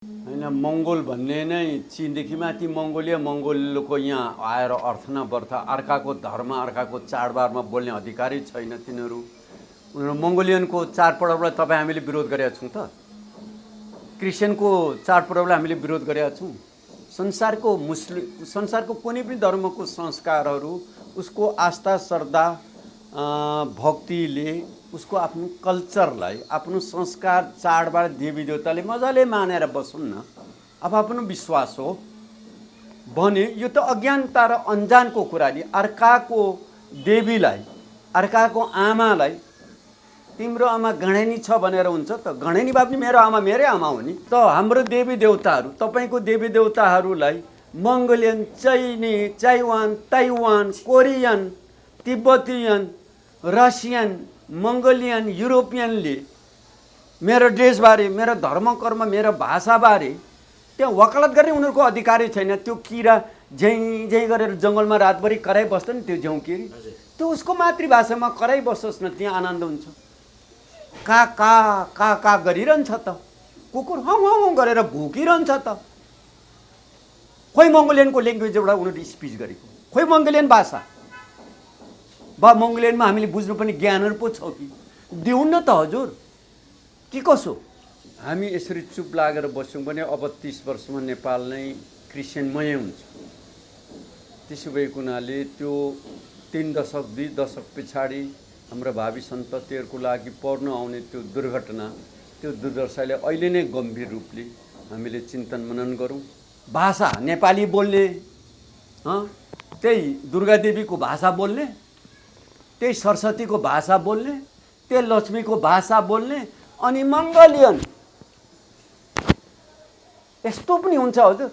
होइन मङ्गोल भन्ने नै चिनदेखि माथि मङ्गोलियाको यहाँ आएर अर्थ न बर्थ अर्काको धर्म अर्काको चाडबाडमा बोल्ने अधिकारै छैन तिनीहरू। उनीहरू मङ्गोलियनको चाडपर्वलाई तपाईँ हामीले विरोध गरेका छौँ त? क्रिस्चियनको चाडपर्वलाई हामीले विरोध गरेका छौँ? संसारको कुनै पनि धर्मको संस्कारहरू उसको आस्था श्रद्धा भक्तिले उसको आफ्नो कल्चरलाई आफ्नो संस्कार चाडबाड देवी देवताले मजाले मानेर बसौँ न। अब आफ्नो विश्वास हो भने यो त अज्ञानता र अन्जानको कुरा नि। अर्काको देवीलाई अर्काको आमालाई तिम्रो आमा गणेनी छ भनेर हुन्छ त? गणेनी भए पनि मेरो आमा मेरै आमा हो नि त। हाम्रो देवी देवताहरू तपाईँको देवी देवताहरूलाई मङ्गोलियन चाइनिज चाइवान Taiwan Korean Tibetan Russian Mongolian युरोपियनले मेरो ड्रेसबारे मेरो धर्म कर्म मेरो भाषाबारे त्यहाँ वकालत गर्ने उनीहरूको अधिकारै छैन। त्यो किरा झैँ झैँ गरेर जङ्गलमा रातभरि कराइबस्छ नि त्यो झ्याउँकिरी, त्यो उसको मातृभाषामा कराइबस्छोस् न, त्यहाँ आनन्द हुन्छ। का का का का गरिरहन्छ त, कुकुर हौ हौ गरेर भुकिरहन्छ त। खोइ मङ्गोलियनको ल्याङ्ग्वेजबाट उनीहरूले स्पिच गरेको, खोइ मङ्गोलियन भाषा बा मङ्गोलियनमा हामीले बुझ्नु पनि ज्ञानहरू पो छ कि दिउँ न त हजुर, के कसो? हामी यसरी चुप लागेर बस्यौँ भने अब 30 वर्षमा नेपाल नै क्रिस्चियनमय हुन्छ। त्यसो भएको हुनाले त्यो 3 दशक 2 दशक पछाडि हाम्रो भावी सन्ततिहरूको लागि पर्न आउने त्यो दुर्घटना त्यो दुर्दशाले अहिले नै गम्भीर रूपले हामीले चिन्तन मनन गरौँ। भाषा नेपाली बोल्ने, त्यही दुर्गादेवीको भाषा बोल्ने, त्यही सरस्वतीको भाषा बोल्ने, त्यही लक्ष्मीको भाषा बोल्ने, अनि मङ्गोलियन यस्तो पनि हुन्छ हजुर।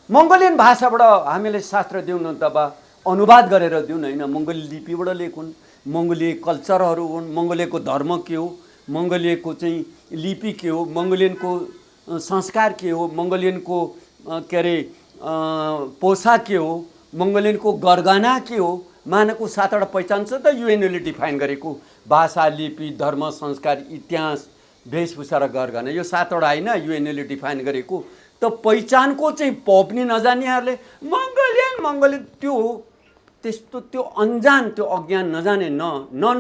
मङ्गोलियन भाषाबाट हामीले शास्त्र दिउँ न त बा अनुवाद गरेर दिउँ न। होइन मङ्गोलियन लिपिबाट लेखुन्, मङ्गोलिय कल्चरहरू हुन्, मङ्गोलियको धर्म के हो, मङ्गोलियको चाहिँ लिपि के हो, मङ्गोलियनको संस्कार के हो, मङ्गोलियनको के अरे पोसाक के हो, मङ्गोलियनको गरगहना के हो, मानको 7वटा पहिचान छ त युएनओले डिफाइन गरेको। भाषा लिपि धर्म संस्कार इतिहास वेशभूषा र गरगहना, यो 7वटा होइन युएनओले डिफाइन गरेको। त पहिचानको चाहिँ पनि नजान्नेहरूले मङ्गोलियन त्यो त्यस्तो त्यो अन्जान त्यो अज्ञान नजाने नन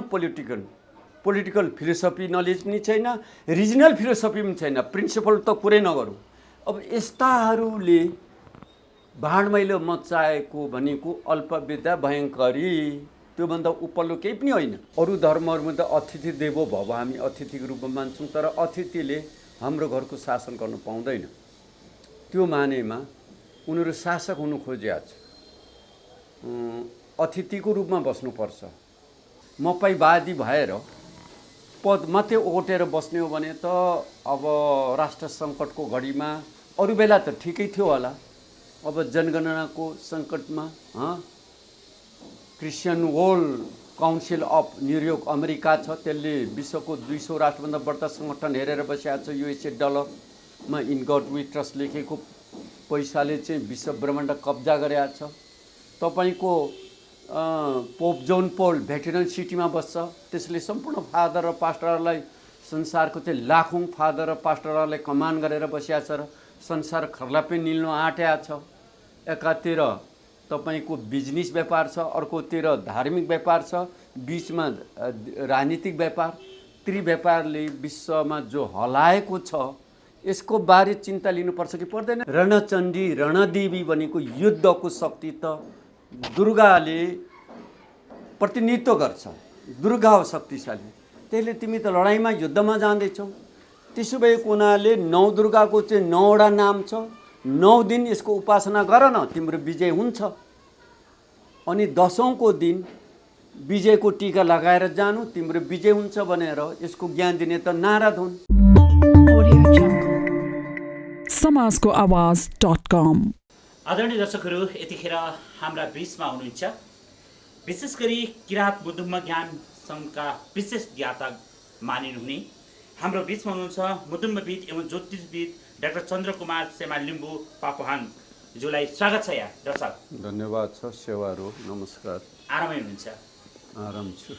पोलिटिकल फिलोसफी नलेज पनि छैन, रिजनल फिलोसफी पनि छैन, प्रिन्सिपल त कुरै नगरौँ। अब यस्ताहरूले भाँडमैलो मचाएको भनेको अल्पविद्या भयङ्करी, त्योभन्दा उपल्लो केही पनि होइन। अरू धर्महरूमा त अतिथि देवो भव हामी अतिथिको रूपमा मान्छौँ, तर अतिथिले हाम्रो घरको शासन गर्न पाउँदैन। त्यो मानेमा उनीहरू शासक हुनु खोजिया छ, अतिथिको रूपमा बस्नुपर्छ। मपैवादी भएर पद मात्रै ओटेर बस्ने हो भने त अब राष्ट्र सङ्कटको घडीमा अरू बेला त ठिकै थियो होला, अब जनगणनाको सङ्कटमा Christian World Council of New York America छ, त्यसले विश्वको 200 राष्ट्रभन्दा बढ्ता सङ्गठन हेरेर बसिएको छ। युएसए डलरमा इन गड वी ट्रस्ट लेखेको पैसाले चाहिँ विश्व ब्रह्माण्ड कब्जा गरेको छ। तपाईँको पोप जोन पोल भेटिरन सिटीमा बस्छ, त्यसले सम्पूर्ण फादर र पास्टरलाई संसारको चाहिँ लाखौँ फादर र पास्टरलाई कमान गरेर बसिया छ र संसार खर्लापै निल्नु आँटेको छ। एकातिर तपाईँको बिजनेस व्यापार छ, अर्कोतिर धार्मिक व्यापार छ, बिचमा राजनीतिक व्यापार। त्रिव्यापारले विश्वमा जो हलाएको छ यसको बारे चिन्ता लिनुपर्छ कि पर्दैन? रणचण्डी रणदेवी भनेको युद्धको शक्ति त दुर्गाले प्रतिनिधित्व गर्छ, दुर्गा हो शक्तिशाली। त्यसले तिमी त लडाइँमा युद्धमा जाँदैछौ। त्यसो भएको हुनाले 9 दुर्गाको चाहिँ 9वटा नाम छ, 9 दिन यसको उपासना गर न, तिम्रो विजय हुन्छ। अनि 10औँको दिन विजयको टीका लगाएर जानु, तिम्रो विजय हुन्छ भनेर यसको ज्ञान दिने त नारद हुन्। समाजको आवाज.com। आदरणीय दर्शकहरू, यतिखेर हाम्रा बीचमा हुनुहुन्छ विशेष गरी किराँत मुदुम्ब ज्ञान सङ्घका विशेष ज्ञाता मानिनुहुने हाम्रो बीचमा हुनुहुन्छ मुदुम्बविद एवं ज्योतिषविद डाक्टर चन्द्रकुमार सेमा लिम्बू पापुहाङज्यूलाई स्वागत छ यहाँ। डाक्टर साहब धन्यवाद छ, सेवाहरू नमस्कार। आरामै हुनुहुन्छ? आराम छु।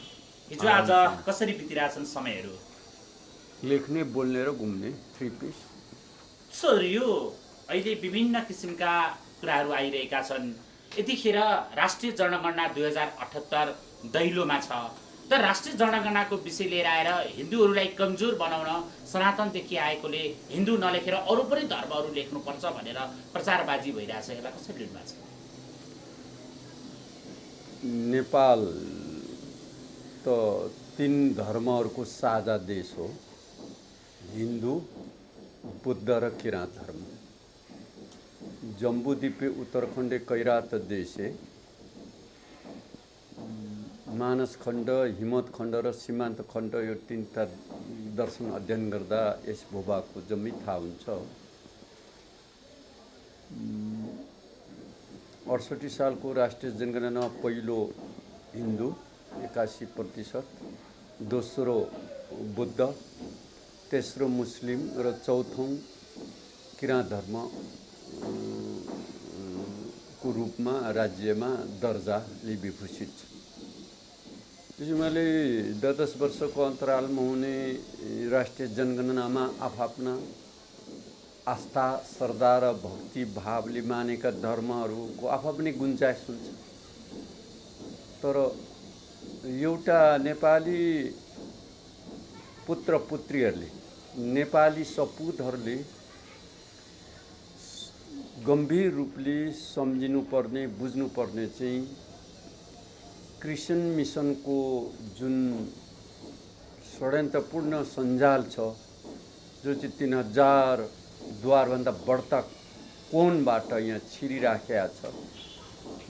हिजो आज कसरी बितिरहेछन् समयहरू? लेख्ने बोल्ने र घुम्ने 3 पिस। सो यो अहिले विभिन्न किसिमका कुराहरू आइरहेका छन्। यतिखेर राष्ट्रिय जनगणना 2078 दैलोमा छ। तर राष्ट्रिय जनगणनाको विषय लिएर आएर हिन्दूहरूलाई कमजोर बनाउन सनातनदेखि आएकोले हिन्दू नलेखेर अरू पनि धर्महरू लेख्नुपर्छ भनेर प्रचारबाजी भइरहेछ। यसलाई कसरी लिनुभएको छ? नेपाल त 3 धर्महरूको साझा देश हो, हिन्दू, बुद्ध र किराँत धर्म। जम्बूद्वीपे उत्तराखण्ड कैरात देशे मानस खण्ड, हिमत खण्ड र सीमान्त खण्ड यो 3टा दर्शन अध्ययन गर्दा यस भूभागको जम्मै थाहा हुन्छ। 68 सालको राष्ट्रिय जनगणना पहिलो हिन्दू 81%, दोस्रो बुद्ध, तेस्रो मुस्लिम र चौथौं किराँत धर्म को रूपमा राज्यमा दर्जाले विभूषित छ। त्यसैले 10 वर्षको अन्तरालमा हुने राष्ट्रिय जनगणनामा आफ्ना आस्था, श्रद्धा र भक्ति भावले मानेका धर्महरूको आफ्नै गुन्जाइस हुन्छ। तर एउटा नेपाली पुत्र पुत्रीहरूले, नेपाली सपुतहरूले गम्भीर रूपले सम्झिनुपर्ने, बुझ्नुपर्ने चाहिँ क्रिस्चियन मिसनको जुन षड्यन्त्रपूर्ण सञ्जाल छ, जो चाहिँ 3000 द्वारभन्दा बढ्ता कोणबाट यहाँ छिरिराखेका छ,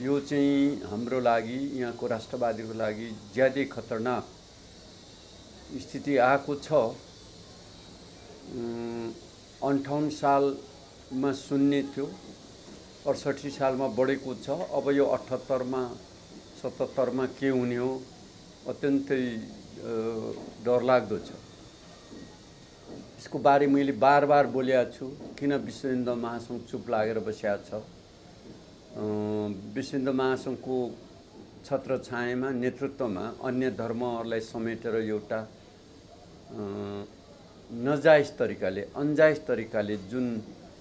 यो चाहिँ हाम्रो लागि, यहाँको राष्ट्रवादीको लागि ज्यादै खतरनाक स्थिति आएको छ। 58 सालमा शून्य थियो, 68 सालमा बढेको छ। अब यो 78 मा 77 मा के हुने हो, अत्यन्तै डरलाग्दो छ। यसको बारे मैले बार बार बोलेको छु, किन विश्व हिन्दू महासङ्घ चुप लागेर बसेको छ। विश्व हिन्दू महासङ्घको छत्रछायामा, नेतृत्वमा अन्य धर्महरूलाई समेटेर एउटा नजायज तरिकाले, अन्जायज तरिकाले जुन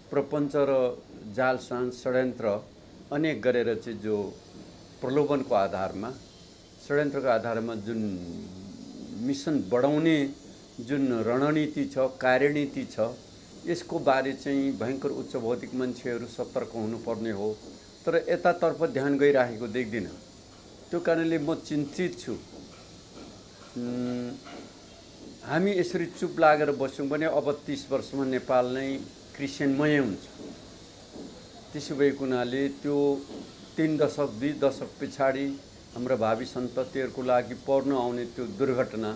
प्रपञ्च र जालसान षड्यन्त्र अनेक गरेर चाहिँ जो प्रलोभनको आधारमा, षड्यन्त्रको आधारमा जुन मिसन बढाउने जुन रणनीति छ, कार्यनीति छ, यसको बारे चाहिँ भयङ्कर उच्च भौतिक मान्छेहरू सतर्क हुनुपर्ने हो। तर यतातर्फ ध्यान गइराखेको देख्दिनँ। त्यो कारणले म चिन्तित छु। हामी यसरी चुप लागेर बस्यौँ भने अब 30 वर्षमा नेपाल नै क्रिस्चियनमय हुन्छ। त्यसो भएको हुनाले त्यो 3 दशक 2 दशक पछाडि हाम्रा भावी सन्ततिहरूको लागि पर्न आउने त्यो दुर्घटना,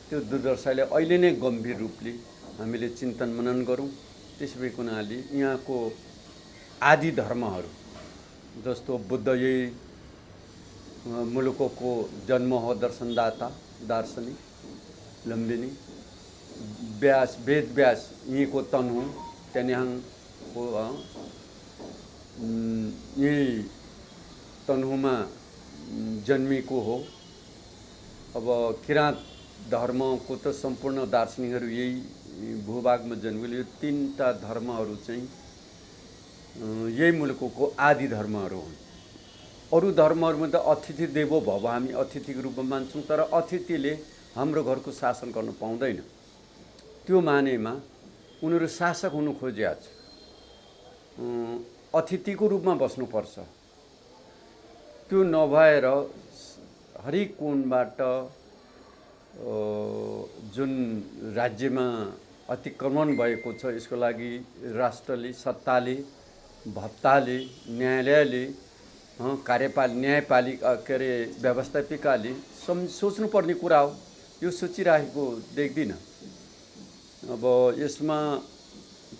त्यो दुर्दशाले अहिले नै गम्भीर रूपले हामीले चिन्तन मनन गरौँ। त्यसो भएको हुनाले यहाँको आदि धर्महरू जस्तो बुद्ध यही मुलुकको जन्म हो, दर्शनदाता, दार्शनिक लम्बिनी, व्यास, वेद व्यास यहीँको तनु, त्यहाँको यही तनहुमा जन्मिएको हो। अब किराँत धर्मको त सम्पूर्ण दार्शनिकहरू यही भूभागमा जन्मिले। यो 3टा धर्महरू चाहिँ यही मुलुकको आदि धर्महरू हुन्। अरू धर्महरूमा त अतिथि देवो भव, हामी अतिथिको रूपमा मान्छौँ। तर अतिथिले हाम्रो घरको शासन गर्न पाउँदैन। त्यो मानेमा उनीहरू शासक हुनु खोजिया छ, अतिथिको रूपमा बस्नुपर्छ। त्यो नभएर हरेक कोणबाट जुन राज्यमा अतिक्रमण भएको छ, यसको लागि राष्ट्रले, सत्ताले, भत्ताले, न्यायालयले, न्यायपालिका के अरे व्यवस्थापिकाले सोच्नुपर्ने कुरा हो। यो सोचिराखेको देख्दिनँ। अब यसमा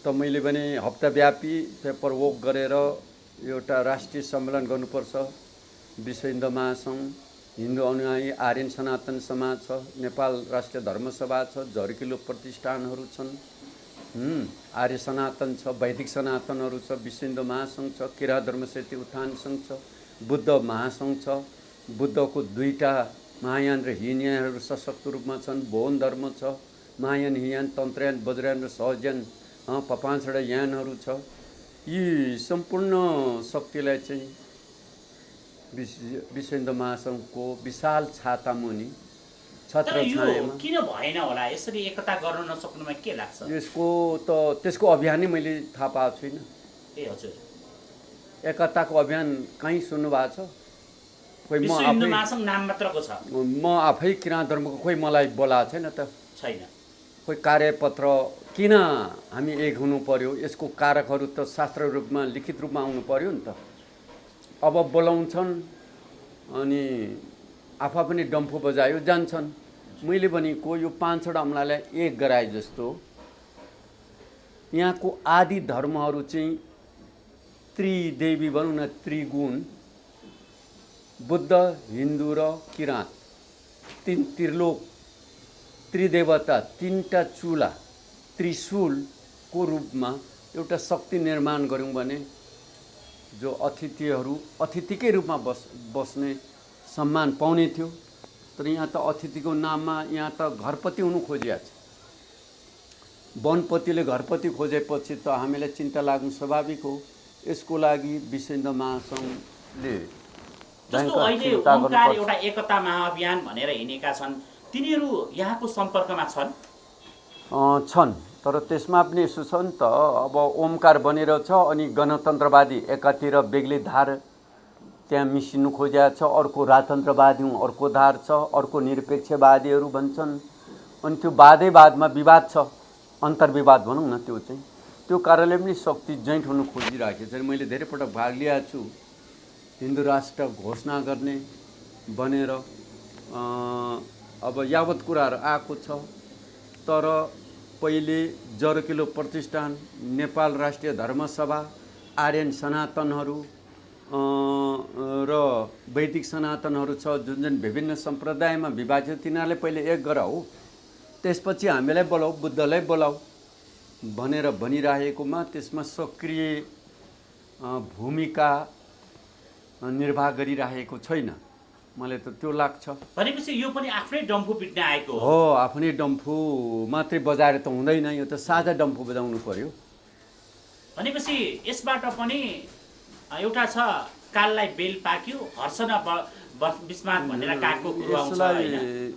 त मैले भने हप्ताव्यापी पेपर वर्क गरेर एउटा राष्ट्रिय सम्मेलन गर्नुपर्छ। विश्व हिन्दू महासङ्घ, हिन्दू अनुयायी आर्यन सनातन समाज छ, नेपाल राष्ट्रिय धर्मसभा छ, झर्किलो प्रतिष्ठानहरू छन्, आर्य सनातन छ, वैदिक सनातनहरू छ, विश्व हिन्दू महासङ्घ छ, किराँत धर्म साहित्य उत्थान सङ्घ छ, बुद्ध महासङ्घ छ। बुद्धको 2टा महायान र हीनयानहरू सशक्त रूपमा छन्। बौद्ध धर्म छ, महायान, हीनयान, तन्त्रयान, वज्रयान र सहजयान पाँचवटा यानहरू छ। यी सम्पूर्ण शक्तिलाई चाहिँ विश्व हिन्दू महासङ्घको विशाल छातामुनि तर यो छत्रछायाँमा किन भएन होला? यसरी एकता गर्न नसक्नुमा के लाग्छ? त्यसको अभियानै मैले थाहा पाएको छुइनँ। ए हजुर, एकताको अभियान कहीँ सुन्नुभएको छ? खोइ विश्व हिन्दू महासङ्घ नाम मात्रको छ, म आफै किराँत धर्मको खोइ मलाई बोलाएको छैन त। छैन। खोइ कार्यपत्र किन हामी एक हुनु पर्यो? यसको कारकहरू त शास्त्र रूपमा लिखित रूपमा आउनु पर्यो नि त। अब बोलाउँछन् अनि आफा पनि डम्फु बजायो जान्छन्। मैले भनेको यो 5वटा अमलालाई एक गराए जस्तो यहाँको आदि धर्महरू चाहिँ त्रिदेवी भनौँ न, त्रिगुण, बुद्ध, हिन्दू र किराँत, त्रिलोक, त्रिदेवता, 3टा चुला, त्रिशूलको रूपमा एउटा शक्ति निर्माण गऱ्यौँ भने जो अतिथिहरू अतिथिकै रूपमा बस्ने सम्मान पाउने थियो। तर यहाँ त अतिथिको नाममा यहाँ त घरपति हुनु खोजिया छ। वनपतिले घरपति खोजेपछि त हामीलाई चिन्ता लाग्नु स्वाभाविक हो। यसको लागि विश्व हिन्दू महासङ्घले जस्तो अहिले ओमकार एउटा एकता महाअभियान भनेर हिँडेका छन्, तिनीहरू यहाँको सम्पर्कमा छन्? छन्, तर त्यसमा पनि यसो छ नि त। अब ओमकार बनेर छ अनि गणतन्त्रवादी एकातिर बेग्लै धार त्यहाँ मिसिनु खोजिया छ, अर्को राजतन्त्रवादी अर्को धार छ, अर्को निरपेक्षवादीहरू भन्छन्। अनि त्यो वादैवादमा विवाद छ, अन्तर्विवाद भनौँ न। त्यो कारणले पनि शक्ति जैँट हुनु खोजिरहेको छ। मैले धेरै पटक भाग लिएको छु हिन्दू राष्ट्र घोषणा गर्ने बनेर। अब यावत कुराहरू आएको छ, तर पहिले जरकिलो प्रतिष्ठान, नेपाल राष्ट्रिय धर्मसभा, आर्यन सनातनहरू र वैदिक सनातनहरू छ, जुन विभिन्न सम्प्रदायमा विभाजित, तिनीहरूले पहिले एक गराऊ, त्यसपछि हामीलाई बोलाऊ, बुद्धलाई बोलाऊ भनेर भनिरहेकोमा त्यसमा सक्रिय भूमिका निर्वाह गरिरहेको छैन। मलाई त त्यो लाग्छ। भनेपछि यो पनि आफ्नै डम्फु पिट्न आएको हो। आफ्नै डम्फु मात्रै बजाएर त हुँदैन, यो त साझा डम्फु बजाउनु पर्यो। भनेपछि यसबाट पनि एउटा छ, काललाई बेल पाक्यो हर्ष न बिस्मात भनेर कागको कुरो आउँछ हैन?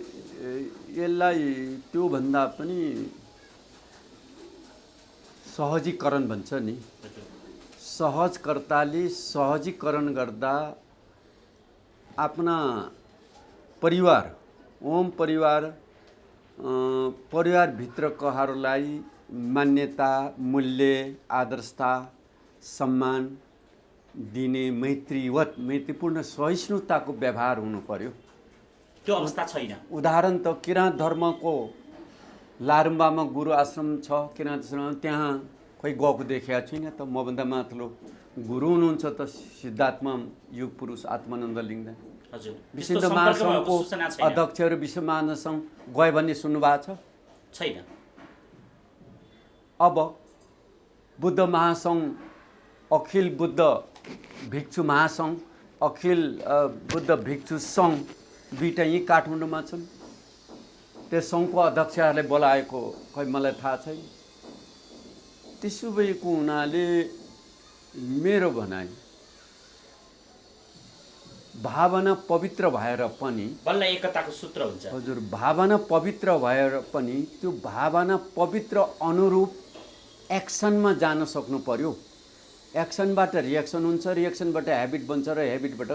यसलाई त्योभन्दा पनि सहजीकरण भन्छ नि। सहजकर्ताले सहजीकरण गर्दा आफ्ना परिवार, ओम परिवारभित्रकाहरूलाई मान्यता, मूल्य, आदर्शता, सम्मान दिने मैत्रीपूर्ण सहिष्णुताको व्यवहार हुनु पर्यो। त्यो अवस्था छैन। उदाहरण त किराँत धर्मको लारुम्बामा गुरु आश्रम छ, किराँत आश्रम, त्यहाँ खोइ गएको देखेको छुइनँ त। मभन्दा माथिल्लो गुरु हुनुहुन्छ त सिद्धात्मा युग पुरुष आत्मानन्द लिङ्ग। हजुर, विश्व हिन्दू महासङ्घको अध्यक्षहरू विश्व महासङ्घ गयो भन्ने सुन्नुभएको छ? छैन। अब बुद्ध महासङ्घ, अखिल बुद्ध भिक्षु महासङ्घ, अखिल बुद्ध भिक्षु सङ्घ, दुईटा यहीँ काठमाडौँमा छन्। त्यो सङ्घको अध्यक्षहरूले बोलाएको खै मलाई थाहा छैन। त्यसो भएको हुनाले मेरो भनाइ भावना पवित्र भएर पनि बल्ल एकताको सूत्र हुन्छ। हजुर, भावना पवित्र भएर पनि त्यो भावना पवित्र अनुरूप एक्सनमा जान सक्नु पर्यो। एक्सनबाट रिएक्सन हुन्छ, रिएक्सनबाट ह्याबिट बन्छ र ह्याबिटबाट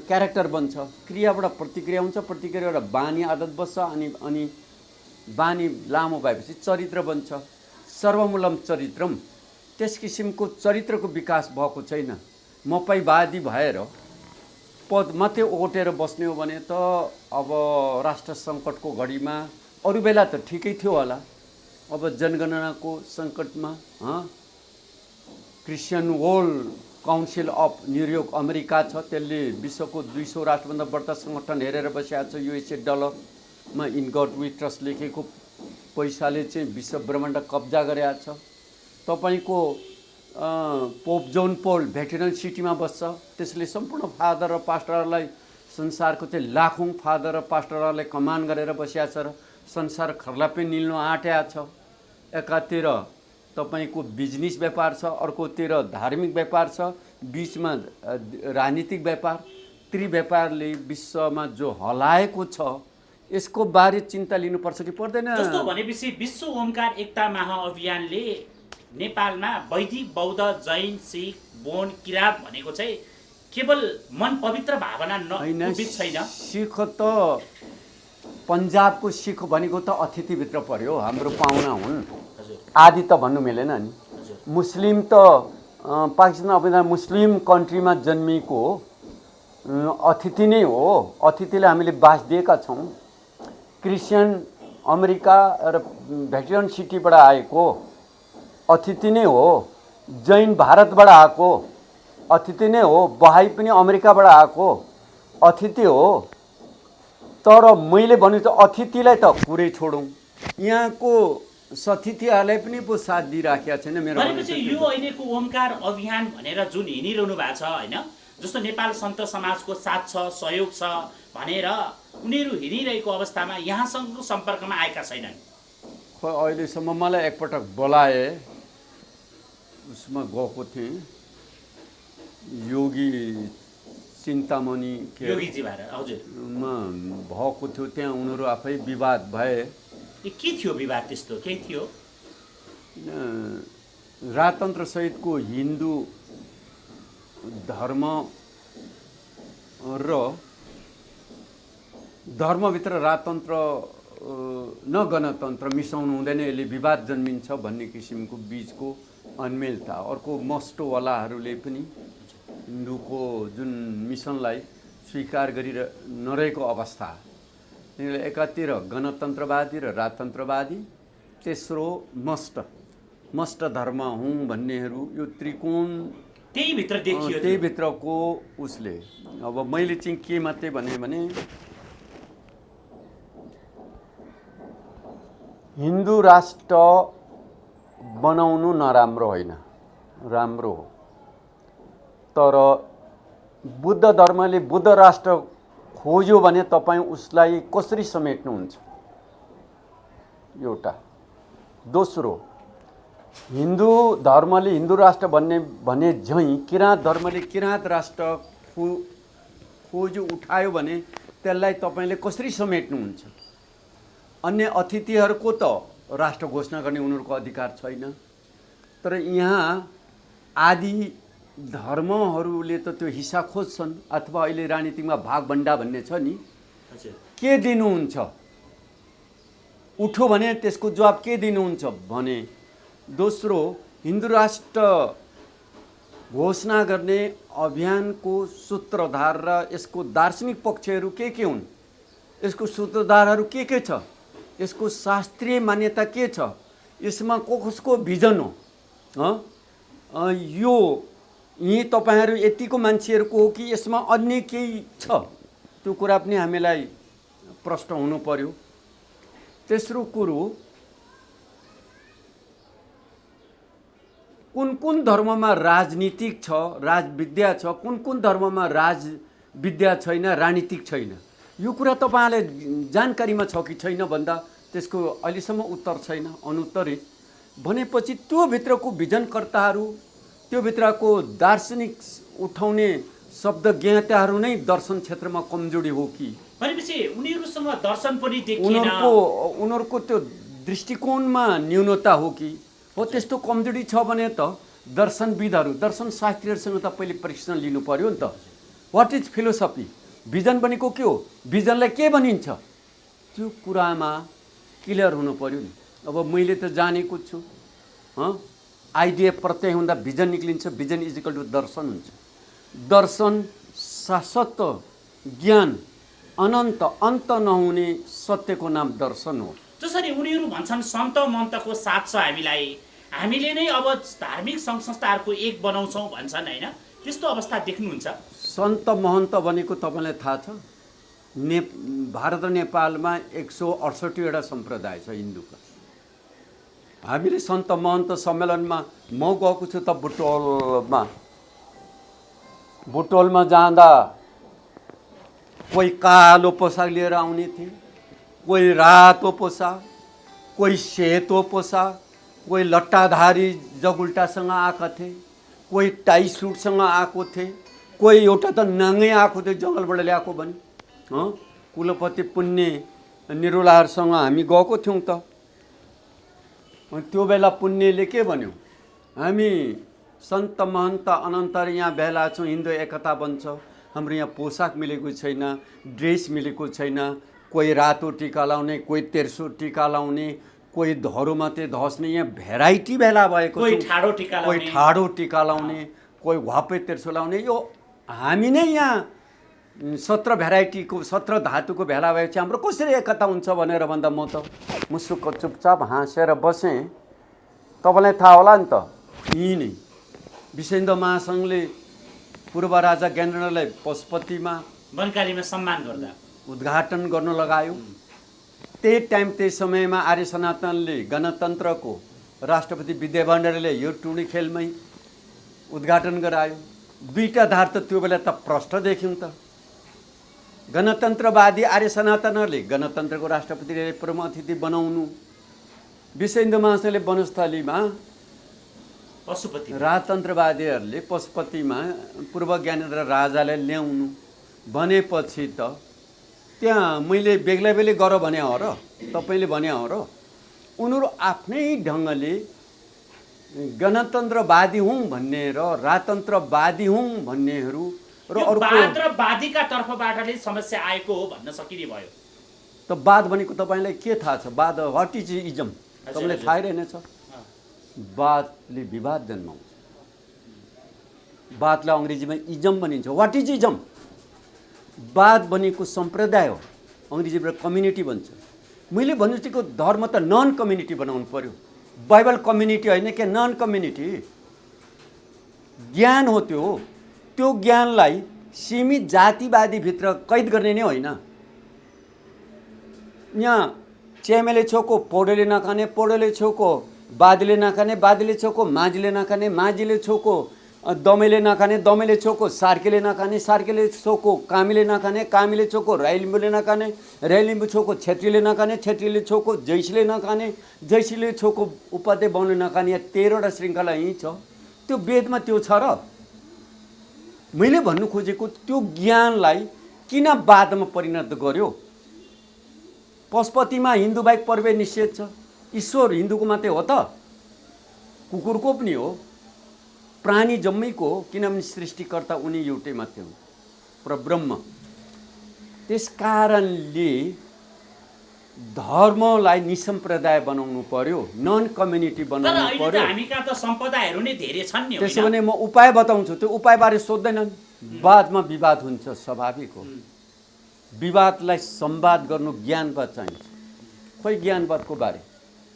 क्यारेक्टर बन्छ, क्रियाबाट प्रतिक्रिया हुन्छ, प्रतिक्रियाबाट बानी आदत बस्छ, अनि बानी लामो भएपछि चरित्र बन्छ। सर्वमूलम चरित्रम। त्यस किसिमको चरित्रको विकास भएको छैन। मपैवादी भएर पद मात्रै ओटेर बस्ने हो भने त अब राष्ट्र सङ्कटको घडीमा, अरू बेला त ठिकै थियो होला, अब जनगणनाको सङ्कटमा Christian World Council of New York America छ, त्यसले विश्वको 200 राष्ट्रभन्दा बढ्ता सङ्गठन हेरेर बसिएको छ। USA डलरमा इन गड वी ट्रस्ट लेखेको पैसाले चाहिँ विश्व ब्रह्माण्ड कब्जा गरेको छ। तपाईँको पोप जोन पोल भेटिरन सिटीमा बस्छ, त्यसले सम्पूर्ण फादर र पास्टरहरूलाई, संसारको चाहिँ लाखौँ फादर र पास्टरहरूलाई कमान गरेर बसिएको छ र संसार खर्ला पनि निल्नु आँटेको छ। एकातिर तपाईँको बिजनेस व्यापार छ, अर्कोतिर धार्मिक व्यापार छ, बिचमा राजनीतिक व्यापार, त्रिव्यापारले विश्वमा जो हलाएको छ यसको बारे चिन्ता लिनुपर्छ कि पर्दैन? जस्तो भनेपछि विश्व ओमकार एकता महाअभियानले नेपालमा वैदिक, बौद्ध, जैन, सिख, बोन, किराँत भनेको चाहिँ केवल मन पवित्र भावना बिच छैन। सिख त पन्जाबको सिख भनेको त अतिथिभित्र पर्यो, हाम्रो पाहुना हुन्, आदि त भन्नु मिलेन नि। मुस्लिम त पाकिस्तान अभियान मुस्लिम कन्ट्रीमा जन्मिएको अतिथि नै हो, अतिथिलाई हामीले बास दिएका छौँ। क्रिस्चियन अमेरिका र भ्याटिकन सिटीबाट आएको अतिथि नै हो, जैन भारतबाट आएको अतिथि नै हो, बहाई पनि अमेरिकाबाट आएको अतिथि हो। तर मैले भने त अतिथिलाई त कुरै छोडौँ, यहाँको सतिथिहरूलाई पनि पो साथ दिइराखेका छैन। मेरो भनेपछि यो अहिलेको ओमकार अभियान भनेर जुन हिँडिरहनु भएको छ होइन, जस्तो नेपाल सन्त समाजको साथ छ, सहयोग छ भनेर उनीहरू हिँडिरहेको अवस्थामा यहाँसँगको सम्पर्कमा आएका छैनन्। खै अहिलेसम्म मलाई एकपटक बोलाए, उसमा गएको थिएँ, योगी चिन्तामणि योगीजी भएर हजुरमा भएको थियो, त्यहाँ उनीहरू आफै विवाद भए। के थियो विवाद? त्यस्तो केही थियो? राजतन्त्र सहितको हिन्दू धर्म र धर्मभित्र राजतन्त्र न गणतन्त्र मिसाउनु हुँदैन, यसले विवाद जन्मिन्छ भन्ने किसिमको बिचको अनमेल था। अर्को मस्टोवालाहरूले पनि हिन्दूको जुन मिसनलाई स्वीकार गरि नरहेको अवस्था, एकातिर गणतन्त्रवादी र राजतन्त्रवादी, तेस्रो मस्ट धर्म हुँ भन्नेहरू, यो त्रिकोण त्यही भित्र देखियो, त्यही भित्रको उसले। अब मैले चाहिँ के मात्रै भने हिन्दू राष्ट्र बनाउनु नराम्रो होइन, राम्रो हो। तर बुद्ध धर्मले बुद्ध राष्ट्र खोज्यो भने तपाईँ उसलाई कसरी समेट्नुहुन्छ? एउटा। दोस्रो, हिन्दू धर्मले हिन्दू राष्ट्र भने झैँ किराँत धर्मले किराँत राष्ट्र खोज उठायो भने त्यसलाई तपाईँले कसरी समेट्नुहुन्छ? अन्य अतिथिहरूको त राष्ट्र घोषणा गर्ने उनीहरूको अधिकार छैन। तर यहाँ आदि धर्महरूले त त्यो हिस्सा खोज्छन्, अथवा अहिले राजनीतिमा भागभण्डा भन्ने छ नि, के दिनुहुन्छ? उठ्यो भने त्यसको जवाब के दिनुहुन्छ भने। दोस्रो, हिन्दू राष्ट्र घोषणा गर्ने अभियानको सूत्रधार र यसको दार्शनिक पक्षहरू के हुन्? यसको सूत्रधारहरू के छ? यसको शास्त्रीय मान्यता के छ? यसमा कसको भिजन हो? यो यी तपाईहरू यतिको मान्छेहरूको हो कि यसमा अन्य केही छ? त्यो कुरा पनि हामीलाई प्रश्न हुनु पर्यो। तेस्रो कुरो, कुन धर्ममा राजनीतिक छ, राजविद्या छ, कुन धर्ममा राजविद्या छैन, राजनीतिक छैन? यो कुरा तपाईहरुलाई जानकारीमा छ कि छैन भन्दा त्यसको अहिलेसम्म उत्तर छैन, अनुत्तरित। भनेपछि त्यो भित्रको भिजनकर्ताहरू, त्यो भित्रको दार्शनिक उठाउने शब्द ज्ञाताहरू नै दर्शन क्षेत्रमा कमजोरी हो कि? भनेपछि उनीहरुसँग दर्शन पनि देखिएन, उनीहरुको त्यो दृष्टिकोणमा न्यूनता हो कि? हो, त्यस्तो कमजोरी छ भने त दर्शनविदहरू, दर्शन शास्त्रीहरूसँग त पहिले प्रशिक्षण लिनु पर्यो नि त। What is philosophy? भिजन भनेको के हो? भिजनलाई के भनिन्छ? त्यो कुरामा क्लियर हुनु पर्यो नि। अब मैले त जानेको छु, आइडिया प्रत्यय हुँदा भिजन निक्लिन्छ, भिजन इज इक्वल टु दर्शन हुन्छ। दर्शन शाश्वत ज्ञान, अनन्त अन्त नहुने सत्यको नाम दर्शन हो। जसरी उनीहरू भन्छन् सन्त महन्तको साथ छ हामीलाई, हामीले नै अब धार्मिक सङ्घ संस्थाहरूको एक बनाउँछौँ भन्छन् होइन, त्यस्तो अवस्था देख्नुहुन्छ? सन्त महन्त भनेको तपाईँलाई थाहा छ? भारत र नेपालमा 168वटा सम्प्रदाय छ हिन्दूका। हामीले सन्त महन्त सम्मेलनमा म गएको छु त बुटोलमा जाँदा कोही कालो पोसाक लिएर आउने थिए, कोही रातो पोसाक, कोही सेतो पोसाक, कोही लट्टाधारी जगुल्टासँग आएका थिए, कोही टाई सुटसँग आएको थिए, कोही एउटा त नाङ्गै आएको थियो जङ्गलबाट ल्याएको भने। कुलपति पुण्य निरुलाहरूसँग हामी गएको थियौँ त। त्यो बेला पुण्यले के भन्यो, हामी सन्त महन्त अनन्तर यहाँ भेला छौँ, हिन्दू एकता बन्छ, हाम्रो यहाँ पोसाक मिलेको छैन, ड्रेस मिलेको छैन, कोही रातो टिका लाउने, कोही तेर्सो टिका लाउने, कोही धरो मात्रै धस्ने, यहाँ भेराइटी भेला भएको, कोही ठाडो टिका लाउने, कोही ठाडो टिका लाउने, कोही घापे तेर्सो लाउने। यो हामी नै यहाँ 17 भेराइटीको 17 धातुको भेला भएपछि हाम्रो कसरी एकता हुन्छ भनेर भन्दा म त मुसुक्क चुपचाप हाँसेर बसेँ। तपाईँलाई थाहा होला नि त, यहीँ नै विश्व हिन्दू महासङ्घले पूर्व राजा ज्ञानेन्द्रलाई पशुपतिमा बनकालीमा सम्मान गर्दा उद्घाटन गर्न लगायो। त्यही टाइम त्यही समयमा आर्य सनातनले गणतन्त्रको राष्ट्रपति विद्या भण्डारीले यो टुँडी खेलमै उद्घाटन गरायो। दुईटा धार त त्यो बेला त प्रष्ट देख्यौँ त। गणतन्त्रवादी आर्य सनातनहरूले गणतन्त्रको राष्ट्रपतिले प्रमुख अतिथि बनाउनु, विश्व हिन्दू महासङ्घले वनस्थलीमा पशुपति, राजतन्त्रवादीहरूले पशुपतिमा पूर्व ज्ञानेन्द्र राजालाई ल्याउनु भनेपछि त त्यहाँ मैले बेग्लै गर भने हो र, तपाईँले भने हो र। उनीहरू आफ्नै ढङ्गले गणतन्त्रवादी हुँ भन्ने र राजतन्त्रवादी हुँ भन्नेहरू र अर्को वादीका तर्फबाटले समस्या आएको हो भन्न सकिने भयो। त वाद भनेको तपाईँलाई के थाहा छ? वाद व्हाट इज इजम तपाईँलाई थाहै रहेनछ। वादले विवाद जन्माउँछ, वादलाई अङ्ग्रेजीमा इजम भनिन्छ। What is is am? वाद भनेको सम्प्रदाय हो, अङ्ग्रेजीबाट कम्युनिटी भन्छ। मैले भन्नु चाहेको धर्म त नन कम्युनिटी बनाउनु पर्यो। बाइबल कम्युनिटी होइन क्या, नन कम्युनिटी ज्ञान हो त्यो। त्यो ज्ञानलाई सीमित जातिवादीभित्र कैद गर्ने नै होइन। यहाँ चेमेले छोको पौडेले नखाने, पौडेले छोको बादीले नखाने, बादीले छोको माझीले नखाने, माझीले छोको दमेले नखाने, दमेले छोको सार्केले नखाने, सार्केले छोको कामीले नखाने, कामीले छोको राई लिम्बूले नखाने, राई लिम्बू छोको छेत्रीले नखाने, छेत्रीले छोको जैसीले नखाने, जैसीले छोको उपाध्याय बाहुनले नखाने। यहाँ 13वटा श्रृङ्खला यहीँ छ। त्यो वेदमा त्यो छ र। मैले भन्नु खोजेको त्यो ज्ञानलाई किन वादमा परिणत गर्यो? पशुपतिमा हिन्दू बाहेक प्रवेश निषेध छ। ईश्वर हिन्दूको मात्रै हो त? कुकुरको पनि हो, प्राणी जम्मैको हो, किनभने सृष्टिकर्ता उनी एउटै मात्रै हुन्, परब्रह्म। त्यस कारणले धर्मलाई निसम्प्रदाय बनाउनु पर्यो, नन कम्युनिटी बनाउनु पर्यो। हामी कहाँ त सम्प्रदायहरू नै धेरै छन् नि। त्यसो भने म उपाय बताउँछु, त्यो उपायबारे सोध्दैनन्। वादमा विवाद हुन्छ, स्वाभाविक हो। विवादलाई संवाद गर्नु ज्ञानवाद चाहिन्छ। खोइ ज्ञानवादको बारे,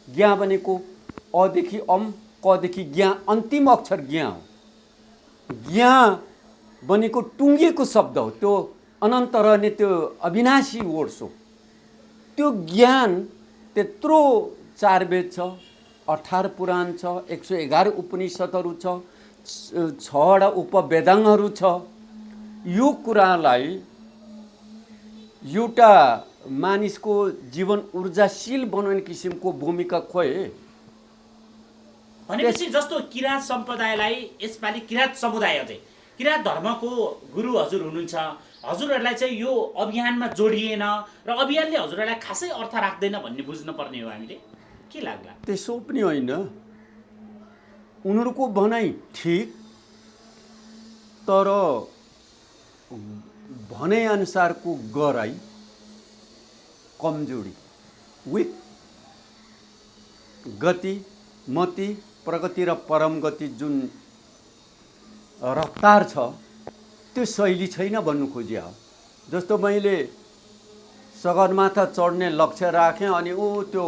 ज्ञा भनेको अदेखि अम, कदेखि ज्ञा, अन्तिम अक्षर ज्ञा हो। ज्ञा भनेको टुङ्गिएको शब्द हो, त्यो अनन्त रहने त्यो अविनाशी वर्ड्स हो। त्यो ज्ञान त्यत्रो 4 वेद छ, 18 पुराण छ, 111 उपनिषदहरू छ, 6वटा उपवेदाङ्गहरू छ। यो कुरालाई एउटा मानिसको जीवन ऊर्जाशील बनाउने किसिमको भूमिका खोए। भनेपछि जस्तो किराँत सम्प्रदायलाई यसपालि किराँत समुदाय चाहिँ किराँत धर्मको गुरु हजुर हुनुहुन्छ, हजुरहरूलाई चाहिँ यो अभियानमा जोडिएन र अभियानले हजुरहरूलाई खासै अर्थ राख्दैन भन्ने बुझ्नुपर्ने हो हामीले, के लाग्ला? त्यसो पनि होइन, उनीहरूको भनाइ ठिक, तर भनाइअनुसारको गराइ कमजोरी, विक गति, मति, प्रगति र परम गति जुन रफ्तार छ त्यो शैली छैन भन्नु खोजिया हो। जस्तो मैले सगरमाथा चढ्ने लक्ष्य राखेँ अनि त्यो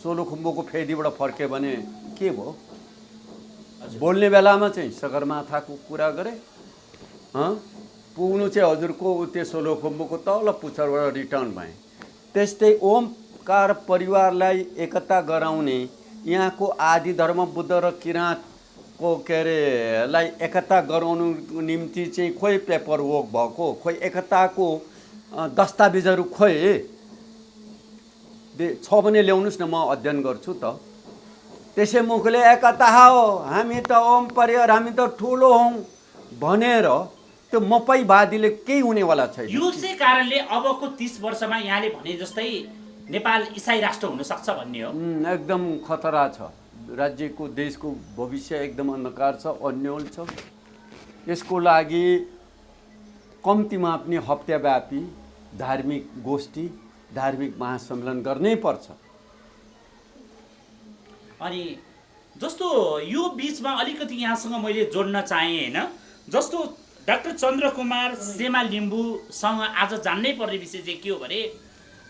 सोलुखुम्बुको फेदीबाट फर्केँ भने के भयो? बोल्ने बेलामा चाहिँ सगरमाथाको कुरा गरेँ, पुग्नु चाहिँ हजुरको त्यो सोलुखुम्बुको तल पुच्छरबाट रिटर्न भएँ। त्यस्तै ओमकार परिवारलाई एकता गराउने, यहाँको आदि धर्म बुद्ध र किराँतको के अरे लाई एकता गराउनु निम्ति चाहिँ खोइ पेपर वर्क भएको, खोइ एकताको दस्तावेजहरू खोइ छ भने ल्याउनुहोस् न, म अध्ययन गर्छु त। त्यसै मुखले एकता हो, हामी त ओम परिवार, हामी त ठुलो हौँ भनेर त्यो मपैवादीले केही हुनेवाला छैन। यसै कारणले अबको 30 वर्षमा यहाँले भने जस्तै नेपाल इसाई राष्ट्र हुन सक्छ भन्ने हो। एकदम खतरा छ। राज्यको देशको भविष्य एकदम अन्धकार छ, अन्यल छ। यसको लागि कम्तीमा पनि हप्ताव्यापी धार्मिक गोष्ठी, धार्मिक महासम्मेलन गर्नै पर्छ। अनि जस्तो यो बिचमा अलिकति यहाँसँग मैले जोड्न चाहेँ होइन, जस्तो डाक्टर चन्द्रकुमार सेमा लिम्बूसँग आज जान्नै पर्ने विषय चाहिँ के हो भने